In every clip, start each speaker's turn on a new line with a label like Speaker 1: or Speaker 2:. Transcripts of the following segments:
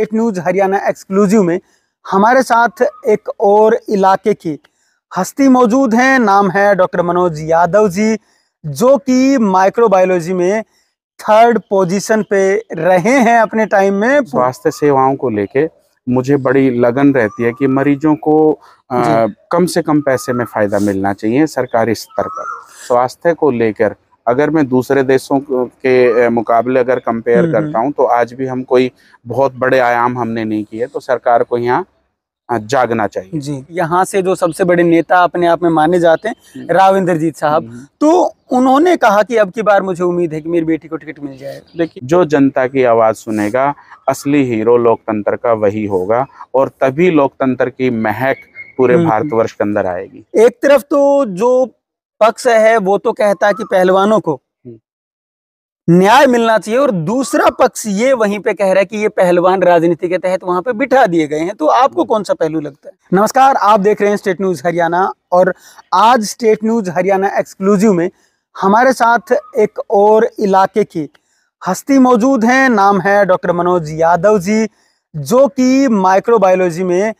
Speaker 1: State news Haryana exclusive में हमारे साथ एक और इलाके की हस्ती मौजूद हैं। नाम है डॉक्टर मनोज यादव जी, जो कि माइक्रोबायोलॉजी में 3rd पोजीशन पे रहे हैं अपने टाइम में।
Speaker 2: स्वास्थ्य सेवाओं को लेके मुझे बड़ी लगन रहती है कि मरीजों को कम से कम पैसे में फायदा मिलना चाहिए सरकारी स्तर पर। स्वास्थ्य को लेकर अगर मैं दूसरे देशों के मुकाबले अगर कंपेयर करता हूं तो आज भी हम कोई बहुत बड़े आयाम हमने नहीं किए, तो सरकार को यहाँ जागना चाहिए
Speaker 1: जी। यहाँ से जो सबसे बड़े नेता अपने आप में माने जाते हैं राव इंद्रजीत साहब, तो उन्होंने कहा कि अब की बार मुझे उम्मीद है कि मेरी बेटी को टिकट मिल जाएगा।
Speaker 2: देखिए, जो जनता की आवाज सुनेगा, असली हीरो लोकतंत्र का वही होगा और तभी लोकतंत्र की महक पूरे भारतवर्ष के अंदर आएगी।
Speaker 1: एक तरफ तो जो पक्ष है वो तो कहता है कि पहलवानों को न्याय मिलना चाहिए, और दूसरा पक्ष ये वहीं पे कह रहा है कि ये पहलवान राजनीति के तहत वहां पे बिठा दिए गए हैं। तो आपको कौन सा पहलू लगता है? नमस्कार, आप देख रहे हैं स्टेट न्यूज हरियाणा, और आज स्टेट न्यूज हरियाणा एक्सक्लूसिव में हमारे साथ एक और इलाके की हस्ती मौजूद हैं। नाम है डॉक्टर मनोज यादव जी, जो कि माइक्रोबायोलॉजी में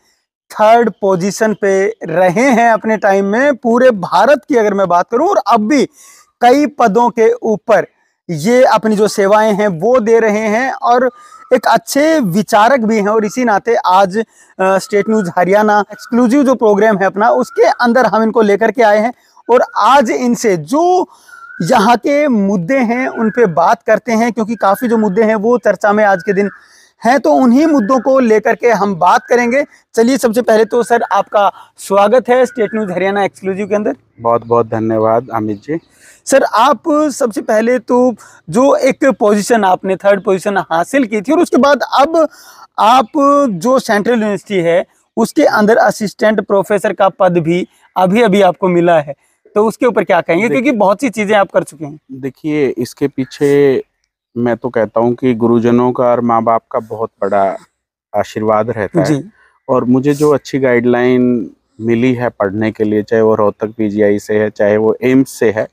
Speaker 1: 3rd पोजीशन पे रहे हैं अपने टाइम में। पूरे भारत की अगर मैं बात करूं, और अब भी कई पदों के ऊपर ये अपनी जो सेवाएं हैं वो दे रहे हैं, और एक अच्छे विचारक भी हैं। और इसी नाते आज स्टेट न्यूज हरियाणा एक्सक्लूसिव जो प्रोग्राम है अपना, उसके अंदर हम इनको लेकर के आए हैं, और आज इनसे जो यहाँ के मुद्दे हैं उन पे बात करते हैं, क्योंकि काफ़ी जो मुद्दे हैं वो चर्चा में आज के दिन हैं, तो उन्हीं मुद्दों को लेकर के हम बात करेंगे। चलिए, सबसे पहले तो सर आपका स्वागत है स्टेट न्यूज हरियाणा एक्सक्लूसिव के अंदर।
Speaker 2: बहुत बहुत धन्यवाद अमित जी।
Speaker 1: सर, आप सबसे पहले तो जो एक पोजीशन आपने 3rd पोजीशन हासिल की थी, और उसके बाद अब आप जो सेंट्रल यूनिवर्सिटी है उसके अंदर असिस्टेंट प्रोफेसर का पद भी अभी अभी आपको मिला है, तो उसके ऊपर क्या कहेंगे? क्योंकि बहुत सी चीजें आप कर चुके हैं।
Speaker 2: देखिए, इसके पीछे मैं तो कहता हूं कि गुरुजनों का और माँ बाप का बहुत बड़ा आशीर्वाद रहता है, और मुझे जो अच्छी गाइडलाइन मिली है पढ़ने के लिए, चाहे वो रोहतक पीजीआई से है, चाहे वो एम्स से है,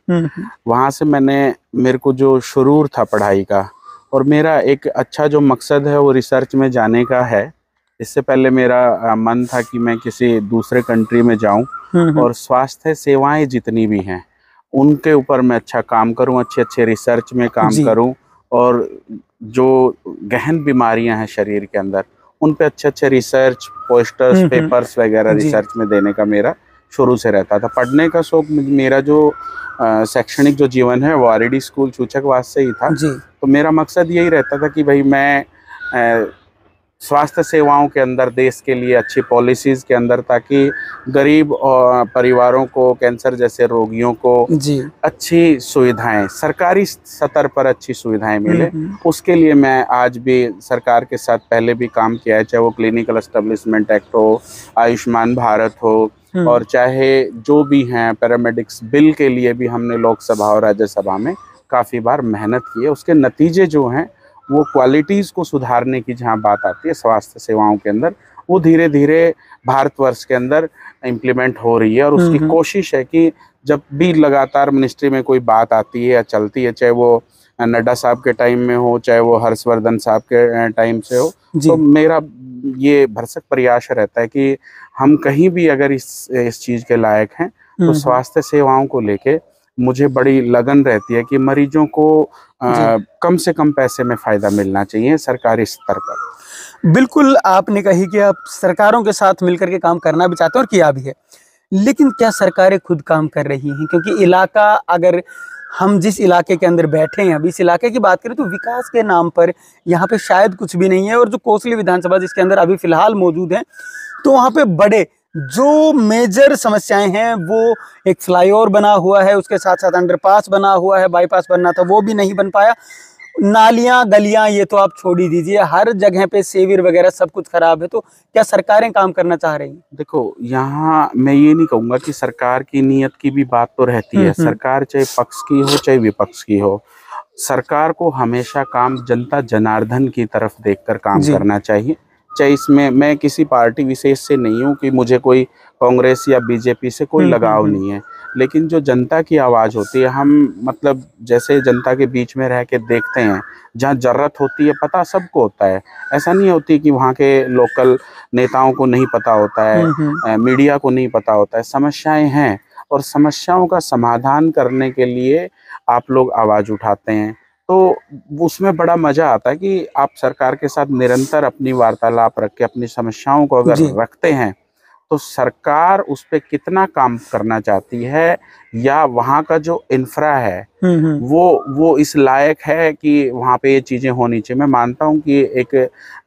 Speaker 2: वहाँ से मेरे को जो शुरूर था पढ़ाई का, और मेरा एक अच्छा जो मकसद है वो रिसर्च में जाने का है। इससे पहले मेरा मन था कि मैं किसी दूसरे कंट्री में जाऊं और स्वास्थ्य सेवाएं जितनी भी हैं उनके ऊपर मैं अच्छा काम करूं, अच्छे रिसर्च में काम करूं, और जो गहन बीमारियां हैं शरीर के अंदर उन पे अच्छे रिसर्च, पोस्टर्स, पेपर्स वगैरह रिसर्च में देने का मेरा शुरू से रहता था। पढ़ने का शौक मेरा जो शैक्षणिक जो जीवन है वो आरडी स्कूल चूचकवास से ही था, तो मेरा मकसद यही रहता था कि भाई मैं स्वास्थ्य सेवाओं के अंदर देश के लिए अच्छी पॉलिसीज़ के अंदर, ताकि गरीब परिवारों को, कैंसर जैसे रोगियों को अच्छी सुविधाएं, सरकारी स्तर पर अच्छी सुविधाएं मिले, उसके लिए मैं आज भी सरकार के साथ पहले भी काम किया है। चाहे वो क्लिनिकल एस्टेब्लिशमेंट एक्ट हो, आयुष्मान भारत हो, और चाहे जो भी हैं पैरामेडिक्स बिल के लिए भी हमने लोकसभा और राज्यसभा में काफ़ी बार मेहनत की है। उसके नतीजे जो हैं वो क्वालिटीज़ को सुधारने की जहाँ बात आती है स्वास्थ्य सेवाओं के अंदर, वो धीरे धीरे भारतवर्ष के अंदर इम्प्लीमेंट हो रही है। और उसकी कोशिश है कि जब भी लगातार मिनिस्ट्री में कोई बात आती है या चलती है, चाहे वो नड्डा साहब के टाइम में हो, चाहे वो हर्षवर्धन साहब के टाइम से हो, तो मेरा ये भरसक प्रयास रहता है कि हम कहीं भी अगर इस चीज़ के लायक हैं तो स्वास्थ्य सेवाओं को लेके मुझे बड़ी लगन रहती है कि मरीजों को कम से कम पैसे में फायदा मिलना चाहिए सरकारी स्तर पर।
Speaker 1: बिल्कुल, आपने कही कि आप सरकारों के साथ मिलकर के काम करना भी चाहते हैं, और किया भी है, लेकिन क्या सरकारें खुद काम कर रही हैं? क्योंकि इलाका, अगर हम जिस इलाके के अंदर बैठे हैं अभी, इस इलाके की बात करें तो विकास के नाम पर यहाँ पे शायद कुछ भी नहीं है। और जो कोसली विधानसभा जिसके अंदर अभी फिलहाल मौजूद है, तो वहाँ पे बड़े जो मेजर समस्याएं हैं, वो एक फ्लाईओवर बना हुआ है, उसके साथ साथ अंडरपास बना हुआ है, बाईपास बनना था वो भी नहीं बन पाया, नालियां गलियां ये तो आप छोड़ ही दीजिए, हर जगह पे सेवियर वगैरह सब कुछ खराब है। तो क्या सरकारें काम करना चाह रही हैं?
Speaker 2: देखो, यहाँ मैं ये नहीं कहूँगा कि सरकार की नीयत की भी बात तो रहती है। सरकार चाहे पक्ष की हो चाहे विपक्ष की हो, सरकार को हमेशा काम जनता जनार्दन की तरफ देखकर काम करना चाहिए। चाहे इसमें मैं किसी पार्टी विशेष से नहीं हूँ कि मुझे कोई कांग्रेस या बीजेपी से कोई लगाव नहीं है, लेकिन जो जनता की आवाज़ होती है, हम मतलब जैसे जनता के बीच में रह के देखते हैं, जहाँ ज़रूरत होती है पता सबको होता है। ऐसा नहीं होती कि वहाँ के लोकल नेताओं को नहीं पता होता है, मीडिया को नहीं पता होता है। समस्याएं हैं और समस्याओं का समाधान करने के लिए आप लोग आवाज़ उठाते हैं, तो उसमें बड़ा मज़ा आता है कि आप सरकार के साथ निरंतर अपनी वार्तालाप रख के अपनी समस्याओं को अगर रखते हैं, तो सरकार उस पे कितना काम करना चाहती है, या वहाँ का जो इंफ्रा है वो इस लायक है कि वहाँ पे ये चीज़ें होनी चाहिए। मैं मानता हूँ कि एक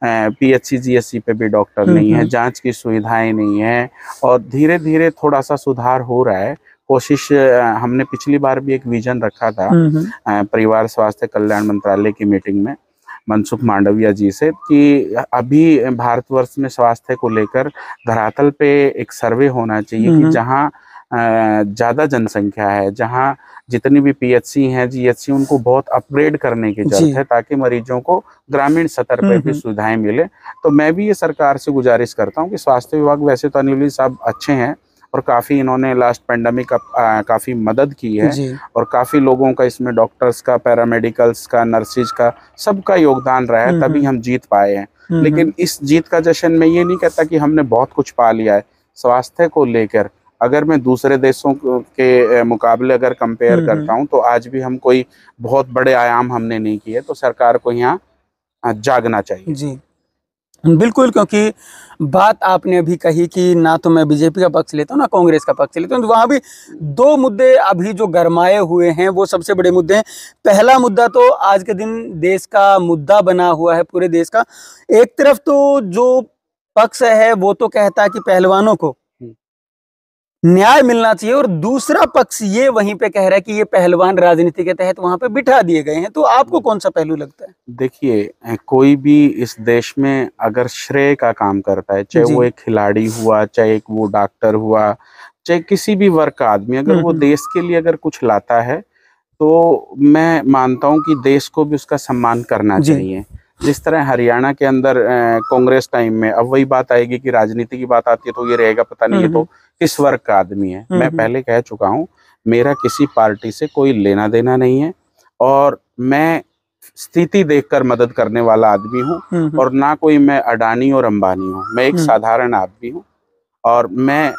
Speaker 2: पीएचसी जीएचसी पे भी डॉक्टर नहीं है, जांच की सुविधाएं नहीं है, और धीरे धीरे थोड़ा सा सुधार हो रहा है। कोशिश हमने पिछली बार भी एक विजन रखा था परिवार स्वास्थ्य कल्याण मंत्रालय की मीटिंग में मनसुख मांडविया जी से, कि अभी भारतवर्ष में स्वास्थ्य को लेकर धरातल पे एक सर्वे होना चाहिए कि जहाँ ज़्यादा जनसंख्या है, जहाँ जितनी भी पीएचसी हैं जीएचसी, उनको बहुत अपग्रेड करने की जरूरत है ताकि मरीजों को ग्रामीण स्तर पर भी सुविधाएं मिले। तो मैं भी ये सरकार से गुजारिश करता हूँ कि स्वास्थ्य विभाग, वैसे तो अनिल जी साहब अच्छे हैं और काफ़ी इन्होंने लास्ट पेंडेमिक का काफ़ी मदद की है, और काफ़ी लोगों का इसमें डॉक्टर्स का, पैरामेडिकल्स का, नर्सिज का, सबका योगदान रहा है, तभी हम जीत पाए हैं। लेकिन इस जीत का जश्न मैं ये नहीं कहता कि हमने बहुत कुछ पा लिया है। स्वास्थ्य को लेकर अगर मैं दूसरे देशों के मुकाबले अगर कंपेयर करता हूँ, तो आज भी हम कोई बहुत बड़े आयाम हमने नहीं किए। तो सरकार को यहाँ जागना चाहिए।
Speaker 1: जी बिल्कुल, क्योंकि बात आपने अभी कही कि ना तो मैं बीजेपी का पक्ष लेता हूँ ना कांग्रेस का पक्ष लेता हूँ, तो वहाँ भी दो मुद्दे अभी जो गरमाए हुए हैं वो सबसे बड़े मुद्दे हैं। पहला मुद्दा तो आज के दिन देश का मुद्दा बना हुआ है, पूरे देश का। एक तरफ तो जो पक्ष है वो तो कहता है कि पहलवानों को न्याय मिलना चाहिए, और दूसरा पक्ष ये वहीं पे कह रहा है कि ये पहलवान राजनीति के तहत वहां पे बिठा दिए गए हैं। तो आपको कौन सा पहलू लगता है?
Speaker 2: देखिए, कोई भी इस देश में अगर श्रेय का काम करता है, चाहे वो एक खिलाड़ी हुआ, चाहे एक वो डॉक्टर हुआ, चाहे किसी भी वर्ग का आदमी, अगर वो देश के लिए अगर कुछ लाता है, तो मैं मानता हूं कि देश को भी उसका सम्मान करना चाहिए। जिस तरह हरियाणा के अंदर कांग्रेस टाइम में, अब वही बात आएगी कि राजनीति की बात आती है तो ये रहेगा पता नहीं है तो किस वर्ग का आदमी है। मैं पहले कह चुका हूँ, मेरा किसी पार्टी से कोई लेना देना नहीं है, और मैं स्थिति देखकर मदद करने वाला आदमी हूँ, और ना कोई मैं अडानी और अंबानी हूँ। मैं एक साधारण आदमी हूँ, और मैं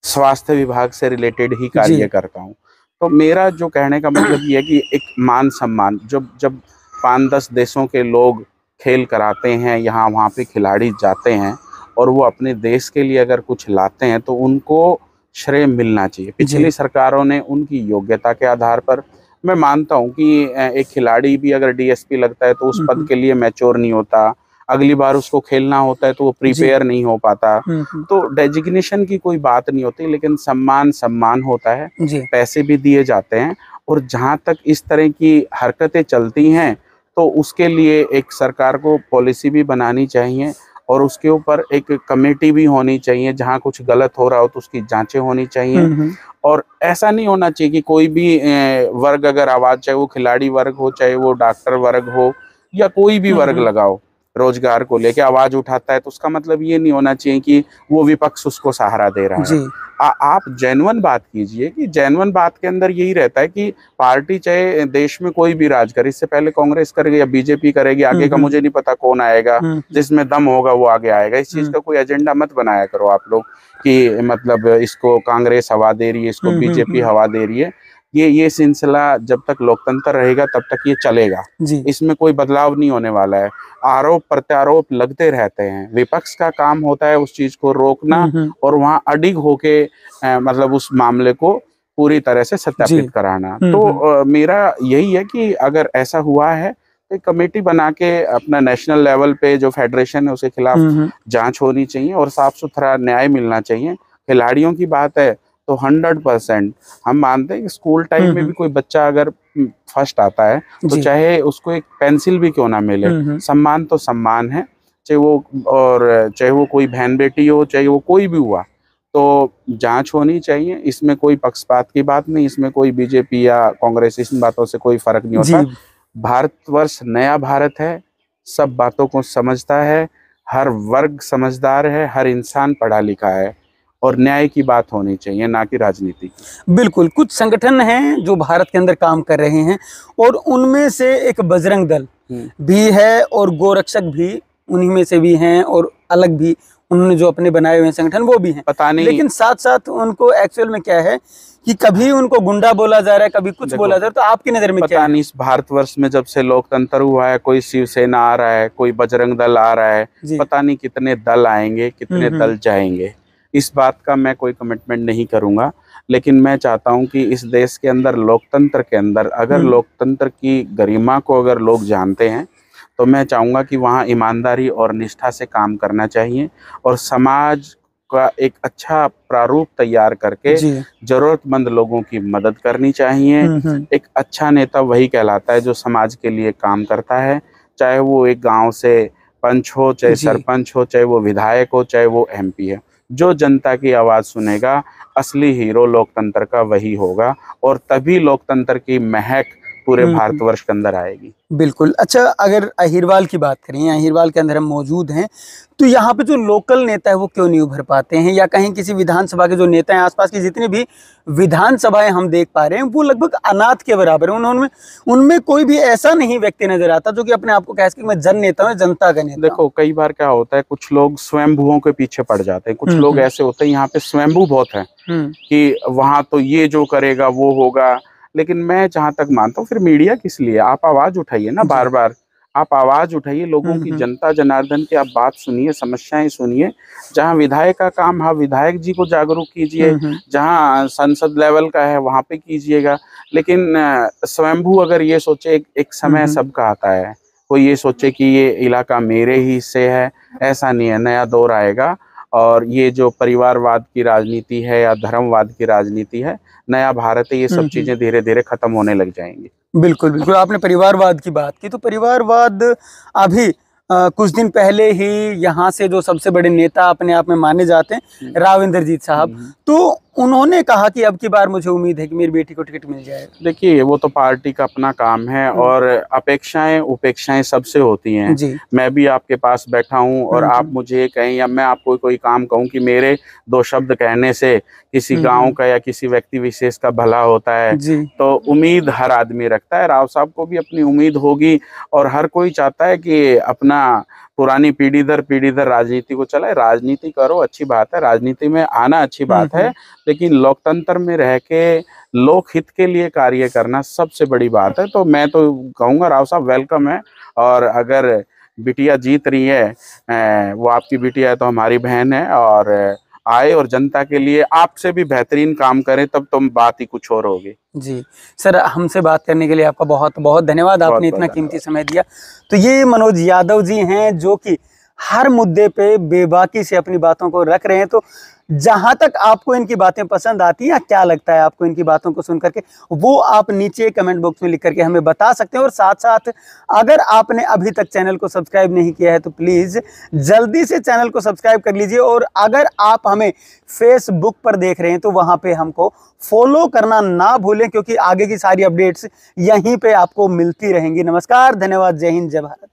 Speaker 2: स्वास्थ्य विभाग से रिलेटेड ही कार्य करता हूँ। तो मेरा जो कहने का मतलब ये है कि एक मान सम्मान, जब 5-10 देशों के लोग खेल कराते हैं, यहाँ वहाँ पे खिलाड़ी जाते हैं और वो अपने देश के लिए अगर कुछ लाते हैं, तो उनको श्रेय मिलना चाहिए। पिछली सरकारों ने उनकी योग्यता के आधार पर, मैं मानता हूँ कि एक खिलाड़ी भी अगर डीएसपी लगता है तो उस पद के लिए मैच्योर नहीं होता, अगली बार उसको खेलना होता है तो वो प्रिपेयर नहीं हो पाता। तो डेजिग्नेशन की कोई बात नहीं होती, लेकिन सम्मान होता है, पैसे भी दिए जाते हैं। और जहाँ तक इस तरह की हरकतें चलती हैं, तो उसके लिए एक सरकार को पॉलिसी भी बनानी चाहिए, और उसके ऊपर एक कमेटी भी होनी चाहिए। जहाँ कुछ गलत हो रहा हो तो उसकी जांचें होनी चाहिए। और ऐसा नहीं होना चाहिए कि कोई भी वर्ग अगर आवाज, चाहे वो खिलाड़ी वर्ग हो, चाहे वो डॉक्टर वर्ग हो, या कोई भी वर्ग लगाओ, रोजगार को लेके आवाज उठाता है, तो उसका मतलब ये नहीं होना चाहिए कि वो विपक्ष उसको सहारा दे रहा है। आप जेन्युइन बात कीजिए, कि जेन्युइन बात के अंदर यही रहता है कि पार्टी चाहे देश में कोई भी राज करे, इससे पहले कांग्रेस करेगी या बीजेपी करेगी, आगे का मुझे नहीं पता कौन आएगा, जिसमें दम होगा वो आगे आएगा। इस चीज का कोई एजेंडा मत बनाया करो आप लोग कि मतलब इसको कांग्रेस हवा दे रही है, इसको बीजेपी हवा दे रही है। ये सिलसिला जब तक लोकतंत्र रहेगा तब तक ये चलेगा, इसमें कोई बदलाव नहीं होने वाला है। आरोप प्रत्यारोप लगते रहते हैं, विपक्ष का काम होता है उस चीज को रोकना और वहाँ अडिग होके मतलब उस मामले को पूरी तरह से सत्यापित कराना। तो मेरा यही है कि अगर ऐसा हुआ है तो एक कमेटी बना के अपना नेशनल लेवल पे जो फेडरेशन है उसके खिलाफ जांच होनी चाहिए और साफ सुथरा न्याय मिलना चाहिए। खिलाड़ियों की बात है तो 100% हम मानते हैं कि स्कूल टाइम में भी कोई बच्चा अगर फर्स्ट आता है तो चाहे उसको एक पेंसिल भी क्यों ना मिले, सम्मान तो सम्मान है, चाहे वो कोई बहन बेटी हो, चाहे वो कोई भी हुआ, तो जांच होनी चाहिए। इसमें कोई पक्षपात की बात नहीं, इसमें कोई बीजेपी या कांग्रेस, इन बातों से कोई फर्क नहीं होता। भारतवर्ष नया भारत है, सब बातों को समझता है, हर वर्ग समझदार है, हर इंसान पढ़ा लिखा है, और न्याय की बात होनी चाहिए, ना कि राजनीति की।
Speaker 1: बिल्कुल, कुछ संगठन हैं जो भारत के अंदर काम कर रहे हैं और उनमें से एक बजरंग दल भी है और गोरक्षक भी उन्हीं में से भी हैं, और अलग भी उन्होंने जो अपने बनाए हुए संगठन वो भी हैं।
Speaker 2: पता नहीं,
Speaker 1: लेकिन साथ साथ उनको एक्चुअल में क्या है कि कभी उनको गुंडा बोला जा रहा है, कभी कुछ बोला जा रहा है। तो आपकी नजर में क्या है?
Speaker 2: पता नहीं, इस भारतवर्ष में जब से लोकतंत्र हुआ है, कोई शिवसेना आ रहा है, कोई बजरंग दल आ रहा है, पता नहीं कितने दल आएंगे, कितने दल जाएंगे। इस बात का मैं कोई कमिटमेंट नहीं करूंगा, लेकिन मैं चाहता हूं कि इस देश के अंदर, लोकतंत्र के अंदर, अगर लोकतंत्र की गरिमा को अगर लोग जानते हैं तो मैं चाहूंगा कि वहाँ ईमानदारी और निष्ठा से काम करना चाहिए और समाज का एक अच्छा प्रारूप तैयार करके जरूरतमंद लोगों की मदद करनी चाहिए। एक अच्छा नेता वही कहलाता है जो समाज के लिए काम करता है, चाहे वो एक गांव से पंच हो, चाहे सरपंच हो, चाहे वो विधायक हो, चाहे वो MP है। जो जनता की आवाज सुनेगा, असली हीरो लोकतंत्र का वही होगा, और तभी लोकतंत्र की महक पूरे भारतवर्ष के अंदर आएगी।
Speaker 1: बिल्कुल। अच्छा, अगर अहिरवाल की बात करें, अहिरवाल के अंदर हम मौजूद हैं, तो यहाँ पे जो लोकल नेता है वो क्यों नहीं उभर पाते हैं, या कहीं किसी विधानसभा के जो नेता हैं, आसपास की जितनी भी विधानसभाएं हम देख पा रहे हैं वो लगभग अनाथ के बराबर है। उनमें कोई भी ऐसा नहीं व्यक्ति नजर आता जो कि अपने आप को कह सके मैं जन नेता हूँ, जनता का नेता।
Speaker 2: देखो, कई बार क्या होता है, कुछ लोग स्वयंभुओं के पीछे पड़ जाते हैं। कुछ लोग ऐसे होते हैं, यहाँ पे स्वयंभू बहुत है कि वहां तो ये जो करेगा वो होगा। लेकिन मैं जहां तक मानता हूँ, फिर मीडिया किस लिए? आप आवाज उठाइए ना, बार बार आप आवाज उठाइए, लोगों की, जनता जनार्दन की आप बात सुनिए, समस्याएं सुनिए। जहां विधायक का काम है, विधायक जी को जागरूक कीजिए, जहां संसद लेवल का है वहां पे कीजिएगा। लेकिन स्वयंभू अगर ये सोचे, एक समय सबका आता है, कोई ये सोचे कि ये इलाका मेरे ही हिस्से है, ऐसा नहीं है। नया दौर आएगा और ये जो परिवारवाद की राजनीति है या धर्मवाद की राजनीति है, नया भारत है, ये सब चीजें धीरे धीरे खत्म होने लग जाएंगी।
Speaker 1: बिल्कुल बिल्कुल, आपने परिवारवाद की बात की, तो परिवारवाद अभी कुछ दिन पहले ही यहाँ से जो सबसे बड़े नेता अपने आप में माने जाते हैं, राव इंद्रजीत साहब, तो उन्होंने कहा कि अब की बार मुझे उम्मीद है कि मेरी बेटी को टिकट मिल जाएगा।
Speaker 2: देखिए, वो तो पार्टी का अपना काम है और अपेक्षाएं उपेक्षाएं सबसे होती हैं। मैं भी आपके पास बैठा हूं और आप मुझे कहें या मैं आपको कोई काम कहूं कि मेरे दो शब्द कहने से किसी गांव का या किसी व्यक्ति विशेष का भला होता है, तो उम्मीद हर आदमी रखता है। राव साहब को भी अपनी उम्मीद होगी और हर कोई चाहता है कि अपना पुरानी पीढ़ी दर राजनीति को चलाए। राजनीति करो, अच्छी बात है, राजनीति में आना अच्छी बात है, लेकिन लोकतंत्र में रह के लोकहित के लिए कार्य करना सबसे बड़ी बात है। तो मैं तो कहूँगा राव साहब वेलकम है, और अगर बिटिया जीत रही है, वो आपकी बिटिया है तो हमारी बहन है, और आए और जनता के लिए आपसे भी बेहतरीन काम करें, तब तुम बात ही कुछ और होगी।
Speaker 1: जी सर, हमसे बात करने के लिए आपका बहुत बहुत धन्यवाद। आपने इतना कीमती समय दिया। तो ये मनोज यादव जी हैं जो कि हर मुद्दे पे बेबाकी से अपनी बातों को रख रहे हैं। तो जहां तक आपको इनकी बातें पसंद आती हैं या क्या लगता है आपको इनकी बातों को सुन करके, वो आप नीचे कमेंट बॉक्स में लिख करके हमें बता सकते हैं। और साथ साथ अगर आपने अभी तक चैनल को सब्सक्राइब नहीं किया है तो प्लीज़ जल्दी से चैनल को सब्सक्राइब कर लीजिए। और अगर आप हमें फेसबुक पर देख रहे हैं तो वहाँ पे हमको फॉलो करना ना भूलें, क्योंकि आगे की सारी अपडेट्स यहीं पे आपको मिलती रहेंगी। नमस्कार, धन्यवाद, जय हिंद, जय भारत।